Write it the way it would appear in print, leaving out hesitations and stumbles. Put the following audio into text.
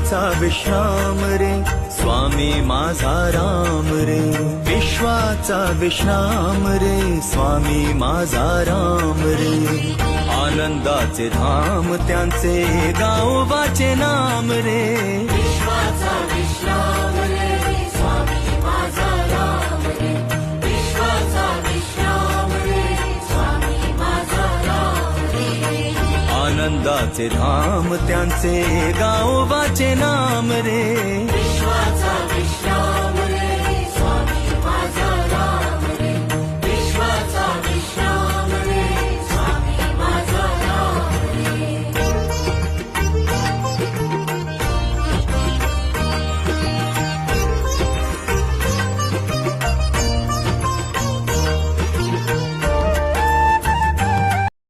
विश्वाचा विश्राम रे स्वामी माझा राम रे विश्वाचा विश्राम रे स्वामी माझा राम रे आनंदाचे धाम त्यांचे गावोबाचे नाम रे विश्वाचा विश्राम रे स्वामी माझा राम रे विश्वाचा विश्राम रे स्वामी माझा राम रे आनंदाचे धाम त्यांचे गावोबाचे नाम रे